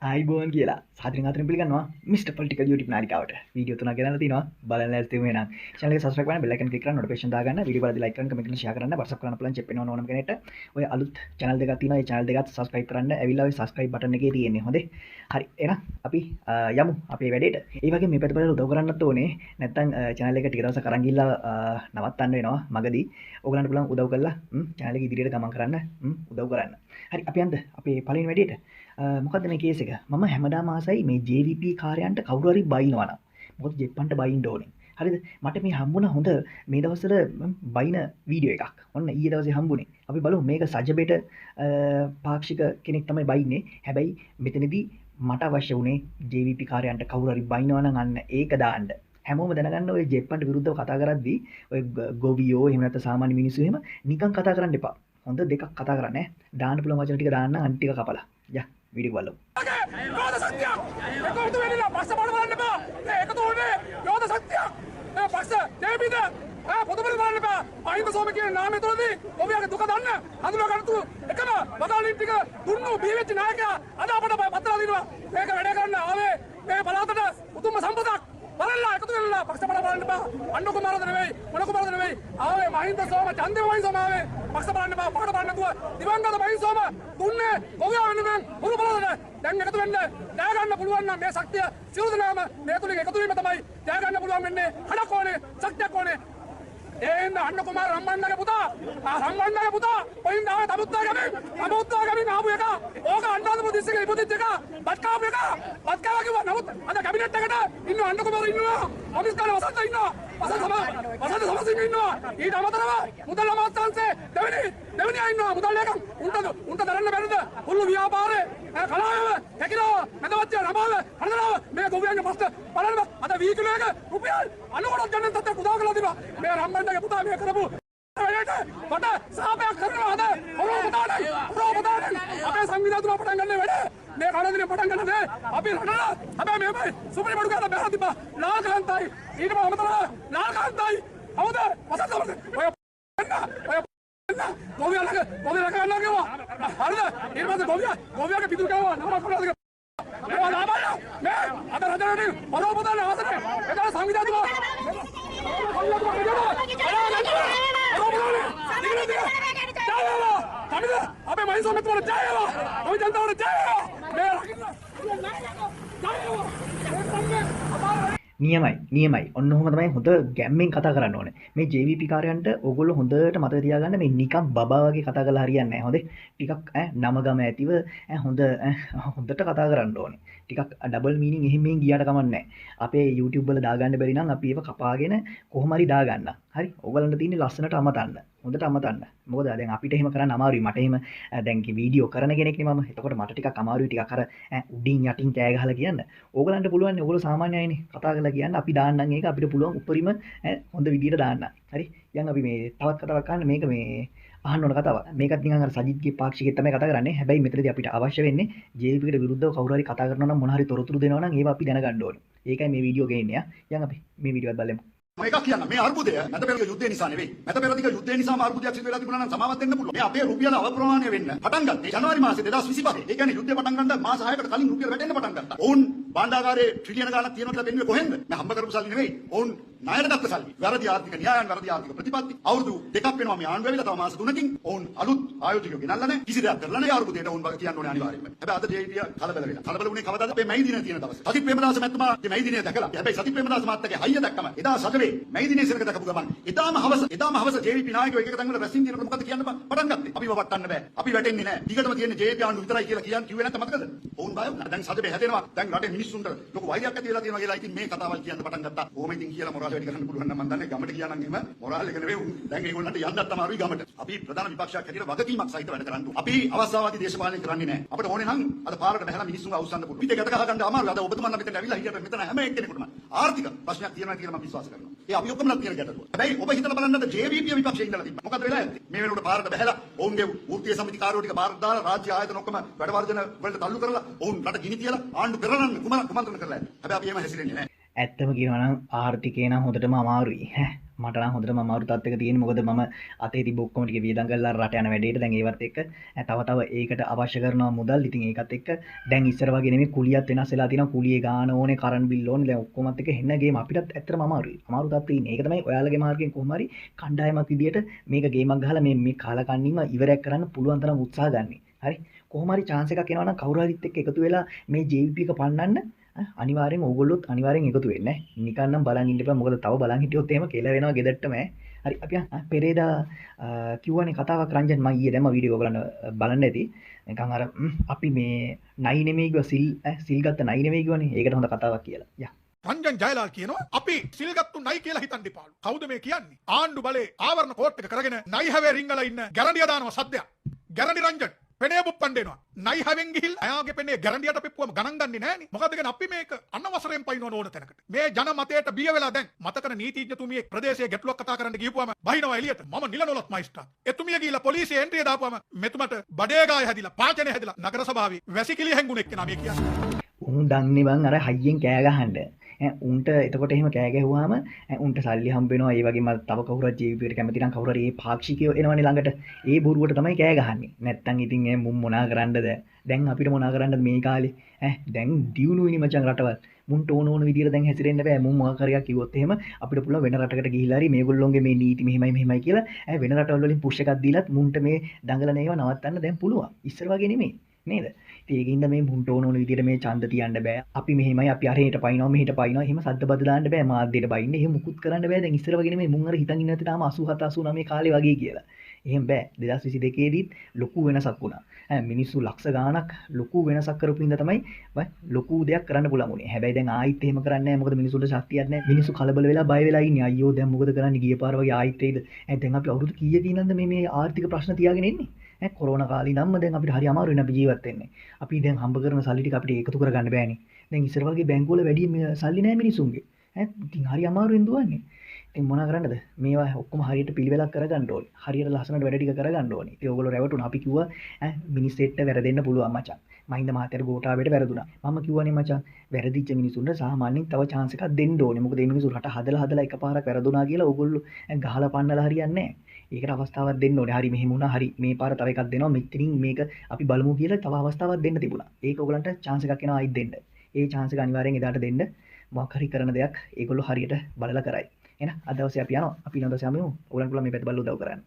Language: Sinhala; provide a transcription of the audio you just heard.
ආයිබෝන් කියලා සාදරයෙන් ආදරයෙන් පිළිගන්නවා මිස්ටර් පොලිටිකල් YouTube නාලිකාවට. වීඩියෝ තුනක් ගෙනල්ලා තිනවා. බලන්න ලෑස්ති වෙන්න නම් channel එක subscribe කරන්න, bell icon click කරන්න, notification දාගන්න, වීඩියෝ බලද්දී like කරන්න, comment කරන්න, share කරන්න, WhatsApp කරන්න පුළුවන් චෙක් වෙනව ඕනම කෙනෙක්ට. ඔය අලුත් channel දෙකක් තියෙනවා. ඒ channel දෙකත් subscribe කරන්න. ඇවිල්ලා ඔය subscribe button එකේ තියෙන්නේ. හොඳේ. හරි. එහෙනම් අපි යමු අපේ වැඩේට. ඒ වගේ මේ පැත්තට උදව් කරන්නත් ඕනේ. නැත්නම් channel එක ටික දවසක් අරන් ගිහලා නවත්තන්න වෙනවා මගදී. ඕගලන්ට පුළුවන් උදව් කරලා channel එක ඉදිරියට ගමන් කරන්න උදව් කරන්න. හරි අපි යන්න අපේ පළවෙනි වැඩේට. මොකද මේ කේස් එක මම හැමදාම ආසයි මේ JVP කාර්යයන්ට කවුරු හරි බයිනවා නම් මොකද ජෙප්පන්ට බයින්න ඕනේ හරිද මට මේ හම්බුණා හොඳ මේ දවස්වල බයින වීඩියෝ එකක් ඔන්න ඊයේ දවසේ හම්බුනේ අපි බලමු මේක සජබෙට පාක්ෂික කෙනෙක් තමයි බයින්නේ හැබැයි මෙතනදී මට අවශ්‍ය වුණේ JVP කාර්යයන්ට කවුරු හරි බයිනවා නම් අන්න ඒක දාන්න හැමෝම දැනගන්න ඔය ජෙප්පන්ට විරුද්ධව කතා කරද්දී ඔය ගොවියෝ එහෙම නැත්නම් සාමාන්‍ය මිනිස්සු එහෙම නිකන් කතා කරන්න එපා හොඳ දෙකක් කතා කරන්න දාන්න පුළුවන් වචන ටික දාන්න අන් ටික කපලා යා वीडियो वालों योद सत्य एकතු වෙන්නලා පස්ස බල බලන්න බා එකතු වෙන්නේ योद सत्य පස්ස දෙවිද පොතපත බලන්න බා අයින්ද සෝම කියන නාමය තුලදී ඔබයාගේ දුක දන්න හඳුනා ගන්නතු එකම බදාලින් ටික දුන්නු බීවෙච්ච නායකයා අද අපට පත්‍රලා දිනවා මේක වැඩ කරන්න ආවේ මේ පළාතට උතුම්ම සම්පතක් බලලා එකතු වෙන්නලා පස්ස බල බලන්න බා අන්න කුමාරද නෙවෙයි මොන කුමාරද නෙවෙයි ආවේ මහින්ද සෝම ඡන්දේ වයින් සෝම ආවේ පස්ස බලන්න බා පාඩ බලන්න නැතුව දිවංගත වයින් සෝම දුන්නේ ගොවියා වෙනුවෙන් මුළු බලන්න දැන් එකතු වෙන්න ජය ගන්න පුළුවන් නම් මේ ශක්තිය සියලු දෙනාම මේ තුලින් එකතු වීම තමයි ජය ගන්න පුළුවන් වෙන්නේ හඩක් ඕනේ ශක්තියක් ඕනේ එන්න අන්න කුමාර රම්මන්නගේ පුතා රම්මන්නගේ පුතා කොයින්ද ආවේ තමුත්තා ගමින් ආපු එක ඕක අන්දාදපු දිස්සක ඉපදිච්ච එක බත්කාපු එක බත්කාවා කිව්වා නමුත් අද කැබිනට් එකට ඉන්න අන්න කුමාර ඉන්නවා ඔෆිස් කාලේ වසන්ත ඉන්නවා වසන්ත සමසිංහ ඉන්නවා ඊට අමතරව මුදල් අමාත්‍යාංශයේ දෙවෙනි ඉන්නවා මුදල් ලේකම් උන්ට දරන්න බැරිද මුළු ව්‍යාපාරේ කලාව හැකිරෝ මැදවත්ය රමාව හදනව මේ ගොවියන්ගේ ප්‍රශ්න බලන්න අද වීකිලෝ එක රුපියල් 90ක් ගන්න තත්ත්වයක් උදා කරලා දෙනවා මේ රම්මන්නගේ පුතා මේ කරපු මට සාපයක් කරනවා අද හොරෝ පුතාට අපේ සංවිධානය තුල පටන් ගන්න වැඩ මේ කණදිනේ පටන් ගන්න දේ අපි රටලා හැබැයි මේමයි සුපිරි බඩු කරලා බැලලා තිබ්බා ලාල්කාන්තයි ඊට අමතරව ලාල්කාන්තයි හවුද වසන්ත ඔය ගොවියාගේ ගන්නවා කිව්වා හරිද ඊට පස්සේ ගොවියාගේ පිටු ගාවා නම කොහොමද මේවා ලාබල්ලා මේ අද රජරණේ හොරෝ පුතාට ආසනේ ඒක සංවිධානය තුල අපේ මහින්ද මෙතුමාට ජය වේවා. ඔය ජනතාවට ජය වේවා. නියමයි. ඔන්න ඔහොම තමයි හොඳ ගැම්මෙන් කතා කරන්න ඕනේ. මේ JVP කාර්යයන්ට ඕගොල්ලෝ හොඳට මතක තියාගන්න මේ නිකන් බබා වගේ කතා කරලා හරියන්නේ නැහැ. හොඳේ. ටිකක් නම ගම ඇතිව හොඳට කතා කරන්න ඕනේ. ටිකක් ඩබල් මීනින් එහෙම මෙහෙන් ගියාට කමක් නැහැ. අපේ YouTube වල දාගන්න බැරි නම් අපි ඒව කපාගෙන කොහොම හරි දාගන්න. හරි. ඕගලන්ට තියෙන්නේ ලස්සනට අමතන්න. හොඳට අමතන්න. මොකද දැන් අපිට එහෙම කරන්න අමාරුයි. මට එහෙම දැන් වීඩියෝ කරන කෙනෙක් නේ මම. එතකොට මට ටිකක් අමාරුයි ටිකක් අර උඩින් යටින් කෑ ගහලා කියන්න. ඕගලන්ට පුළුවන් නේ. ඕගොල්ලෝ සාමාන්‍ය අයනේ. කතා කරලා කියන්න. අපි දාන්නම් ඒක අපිට පුළුවන් උඩරිම හොඳ විදියට දාන්න. හරි. යන් අපි මේ තවත් කතාවක් ගන්න මේක මේ අහන්න ඕන කතාවක්. මේකත් නිකන් අර සජිත්ගේ පාක්ෂිකෙත් තමයි කතා කරන්නේ. හැබැයි මෙතනදී අපිට අවශ්‍ය වෙන්නේ JVP කට විරුද්ධව කවුරු හරි කතා කරනවා නම් මොන හරි තොරතුරු දෙනවා නම් ඒවා අපි දැනගන්න ඕනේ. ඒකයි මේ වීඩියෝ ගේන්නේ. යන් අපි මේ වීඩියෝ එකත් බලමු. මේක කියන්න මේ අර්බුදය මැද පෙරදිග යුද්ධය නිසා නෙවෙයි. මැද පෙරදිග යුද්ධය නිසාම අර්බුදයක් සිදු වෙලා තිබුණා නම් සමාවත් වෙන්න පුළුවන්. මේ අපේ රුපියල අවප්‍රමාණය වෙන්න පටන් ගත්තේ ජනවාරි මාසේ 2025. ඒ කියන්නේ යුද්ධය පටන් ගන්න මාස 6කට කලින් රුපියල වැටෙන්න පටන් ගත්තා. ඔවුන් භාණ්ඩාගාරයේ ට්‍රිලියන ගාණක් තියෙනවා කියලා පෙන්වන්නේ කොහෙන්ද? මේ හම්බ කරපු සල්ලි නෙවෙයි. ඔවුන් ණයට ගත්ත සල්ලි. වැරදි ආර්ථික න්‍යායන් වැරදි ආර්ථික ප්‍රතිපත්ති. අවුරුදු දෙකක් වෙනවා මේ ආණ්ඩුව ඇවිල්ලා තව මාස 3කින් ඔවුන් අලුත් ආයෝජකයෝ ගෙනල්ලා නැහැ. කිසි දෙයක් කරලා නැහැ. අර්බුදයට ඔවුන් වගේ කියන්න ඕනේ අනිවාර්යයෙන්ම. හැබැයි අද JVP කලබල වෙලා. කලබල වුණේ කවදාද? අපේ මැයි දිනේ තියෙන දවසේ. සතිත් ප්‍රේමදාස මහත්මයා මේ මැයි දිනේ දැකලා. හැබැයි සතිත් ප්‍රේමදාස මහත්තයාගේ හයිය දැක්කම එදා සජලේ මැයි දිනේ සිරක දැකපු ගමන් එදාම හවස JVP නායකයෝ එක තැන් වල රැස්ින් දිනකොට මොකද කියන්න පටන් ගත්තේ? අපිව වටන්න බෑ. අපි වැටෙන්නේ නැහැ. ඊකටම තියෙන්නේ JVP ආණ්ඩුව විතරයි කියලා කිව්වේ නැත්නම් මතකද? ඔවුන් බය වුණා. දැන් සජලේ හැදෙනවා. දැන් රටේ මිනිස්සුන්ට ලොකු වෛරයක් ඇති වෙලා තියෙනවා කියලා ඉතින් මේ කතාවල් කියන්න පටන් ගත්තා. කොහොම ඉතින් කියලා මොරාල් වැඩි කරන්න පුළුවන් නම් මම දන්නේ ගමට ගියා නම් එහෙම මොරාල් එක නෙවෙයි. දැන් ඒගොල්ලන්ට යන්නත් අමාරුයි ගමට. අපි ප්‍රධාන විපක්ෂයක් හැටියට වගකීමක් සහිත වැඩ කරන්න ඕනේ. අපි අවස්ථාවාදී දේශපාලනය කරන්නේ නැහැ. අපිට ඕනේ නම් අද පාරට බහැලා මිනිස්සුන්ව අවුස්සන්න පුළුවන්. පිටේ ගැට ගහ ගන්න අමාරුයි. අද ඔබතුමන්ලා මෙතන ඇවිල්ලා හිටියට මෙතන හැම එක්කෙනෙකුටම ආර්ථික ප්‍රශ්නයක් තියෙනවා කියලා මම විශ්වාස කරනවා. ඒ අපි ඔක්කොමලා තියෙන ගැටලුව. හැබැයි ඔබ හිතලා බලන්නද JVP විපක්ෂයේ ඉඳලා තිබ්බා. මොකද වෙලා ඇත්තේ? මේ වෙනකොට පාරට බහැලා ඔවුන්ගේ වෘත්තීය සමිති කාර්යෝ ටික පාරට දාලා රාජ්‍ය ආයතන ඔක්කොම වැඩ වර්ජන වලට තල්ලු කරලා ඔවුන් රට ගිනි තියලා ආණ්ඩු කරන්න කුමන්ත්‍රණ කරලා ඇත්තේ. හැබැයි අපි එහෙම හැසිරෙන්නේ නැහැ. ඇත්තම කියනවා නම් ආර්ථිකේ නම් හොඳටම අමාරුයි. මට නම් හොඳටම අමාරු තත්ත්වයක තියෙන්නේ. මොකද මම අතේ තිබ්බ ඔක්කොම ටික වියදම් කරලා රට යන වැඩේට දැන් ඒවත් එක්ක තව ඒකට අවශ්‍ය කරනවා මුදල්. ඉතින් ඒකත් එක්ක දැන් ඉස්සර වගේ නෙමෙයි කුලියත් වෙනස් වෙලා තියෙනවා. කුලියේ ගාන ඕනේ, කරන්ට් බිල් ඕනේ. දැන් ඔක්කොමත් එක්ක හෙන්න ගේම අපිටත් ඇත්තටම අමාරුයි. අමාරු තත්ත්වෙ ඉන්නේ. ඒක තමයි ඔයාලගේ මාර්ගයෙන් කොහොම හරි කණ්ඩායමක් විදියට මේක ගේමක් ගහලා මේ කාලකන්නිම ඉවරයක් කරන්න පුළුවන් තරම් උත්සාහ ගන්න. හරි. කොහොම හරි chance එකක් එනවා නම් කවුරු හරිත් එක්ක එකතු වෙලා මේ JVP එක පන්නන්න අනිවාර්යෙන් ඕගොල්ලොත් අනිවාර්යෙන් එකතු වෙන්න. නිකන් නම් බලන් ඉන්න එපා. මොකද තව බලන් හිටියොත් එහෙම කියලා වෙනවා ගෙදරටම. හරි අපි පෙරේදා කිව්වනේ කතාවක් රංජන් මම ඊයේ දැම්ම වීඩියෝ ඔයගලන්ට බලන්න ඇති. නිකන් අර අපි මේ නයි නෙමෙයි කිව්වා සිල් ගත්ත නයි නෙමෙයි කිව්වනේ. ඒකට හොඳ කතාවක් කියලා. යා. රංජන් ජයලාල් කියනවා අපි සිල්ගත්තු නයි කියලා හිතන්න එපාලු. කවුද මේ කියන්නේ? ආණ්ඩු බලේ ආවරණ කෝට් එක කරගෙන නයි හැවේ රිංගලා ඉන්න ගැරන්ඩිය දානවා සද්දයක්. ගැරන්ඩි රංජන් පෙනේ බුප්පන් දෙනවා. නයි හැවෙන් ගිහිල්ලා අයාගේ පෙනේ ගැරන්ඩියට පිප්පුවම ගණන් ගන්නේ නෑනේ. මොකද කියන්නේ අපි මේක අනවසරයෙන් පයින්නවන ඕන තැනකට. මේ ජන මතයට බිය වෙලා දැන් මතකන නීතිඥතුමිය ප්‍රදේශයේ ගැටලුවක් කතා කරන්න ගිහපුවම බහිනවා එළියට. මම නිලනොලත් මයිස්ට්‍රාට්. එතුමිය ගිහිල්ලා පොලිසිය එන්ට්‍රිය දාපුවම මෙතුමට බඩේගාය හැදිලා පාචනේ හැදිලා නගර සභාවේ වැසිකිලි හැංගුණෙක් කෙනා මේ කියන්නේ. උන් දන්නේ බං අර හයියෙන් කෑ ගහන්න. උන්ට එතකොට එහෙම කෑ ගැහුවාම උන්ට සල්ලි හම්බ වෙනවා. ඒ වගේම තව කවුරුත් ජීවිතේට කැමති නම් කවුරු හරි ඒ පාක්ෂිකයෝ එනවනේ ළඟට. ඒ බොරුවට තමයි කෑ ගහන්නේ. නැත්තම් ඉතින් මුන් මොනා කරන්නද? දැන් අපිට මොනා කරන්නද මේ කාලේ? දැන් දියුණුයිනි මචං රටවල්. මුන්ට ඕන විදියට දැන් හැසිරෙන්න බෑ. මුන් මොකක් හරි කිව්වොත් එහෙම අපිට පුළුවන් වෙන රටකට ගිහිල්ලා හරි මේගොල්ලෝගේ මේ නීති මෙහෙමයි කියලා වෙන රටවල් වලින් පුෂ් එකක් දීලත් මුන්ට මේ දඟලන ඒවා නවත්තන්න දැන් පුළුවන්. ඉස්සර වගේ නෙමෙයි. නේද? ඒකින්ද මේ මුන්ට ඕන විදියට මේ ඡන්ද තියන්න බෑ. අපි මෙහෙමයි අපි අරහෙට පයින්නවා මෙහෙට පයින්නවා. එහෙම සද්ද බද්ද දාන්න බෑ. මාධ්‍යයට බයින්න. එහෙම මුකුත් කරන්න බෑ. දැන් ඉස්සර වගේ නෙමෙයි. මුන් අර හිතන් ඉන්න තාම 87 89 කාලේ වගේ කියලා. එහෙම බෑ. 2022 දීත් ලොකු වෙනසක් වුණා. මිනිස්සු ලක්ෂ ගාණක් ලොකු වෙනසක් කරපු හින්දා තමයි ලොකු දෙයක් කරන්න පුළුවන් උනේ. හැබැයි දැන් ආයිත් එහෙම කරන්නේ නැහැ. මොකද මිනිස්සුන්ට ශක්තියක් නැහැ. මිනිස්සු කලබල වෙලා බය වෙලා ඉන්නේ. අයියෝ දැන් මොකද කරන්නේ? ගිය පාර වගේ ආයිත් එයිද? දැන් අපි අවුරුදු කීයක ඉඳන්ද මේ ආර්ථික ප්‍රශ්න තියාගෙන ඉන්නේ? කොරෝනා කාලේ ඉඳන්ම දැන් අපිට හරි අමාරුයි අපි ජීවත් වෙන්නේ. අපි දැන් හම්බ කරන සල්ලි ටික අපිට එකතු කරගන්න බෑනේ. දැන් ඉස්සර වගේ බැංකුවල වැඩි සල්ලි නැහැ මිනිසුන්ගේ. ඉතින් හරි අමාරුවෙන් දුවන්නේ. ඉතින් මොනා කරන්නද? මේවා ඔක්කොම හරියට පිළිවෙලක් කරගන්න ඕනේ. හරියට ලස්සනට වැඩ ටික කරගන්න ඕනේ. ඉතින් ඕගොල්ලෝ රැවටුණා. අපි කිව්වා මිනිස්සෙක්ට වැරදෙන්න පුළුවන් මචං. මහින්ද මහත්තයාට ගෝඨාභයට වැරදුනා. මම කිව්වනේ මචං වැරදිච්ච මිනිසුන්ට සාමාන්‍යයෙන් තව chance එකක් දෙන්න ඕනේ. මොකද මේ මිනිස්සු රට හදලා එකපාරක් වැරදුනා කියලා ඕගොල්ලෝ ගහලා පන්නලා හරියන්නේ නැහැ. ඒකට අවස්ථාවක් දෙන්න ඕනේ. හරි මෙහෙම වුණා. හරි මේ පාර තව එකක් දෙනවා. මෙතනින් මේක අපි බලමු කියලා තව අවස්ථාවක් දෙන්න තිබුණා. ඒක ඕගලන්ට chance එකක් එනවා ආයිත් දෙන්න. ඒ chance එක අනිවාර්යෙන් එදාට දෙන්න. මොකක් හරි කරන දෙයක් ඒගොල්ලෝ හරියට බලලා කරයි. එහෙනම් අද දවසේ අපි යනවා. අපි ඊළඟ දවසේ යමු. ඕගලන්ට පුළුවන් මේ පැත්ත බලලා උදව් කරන්න.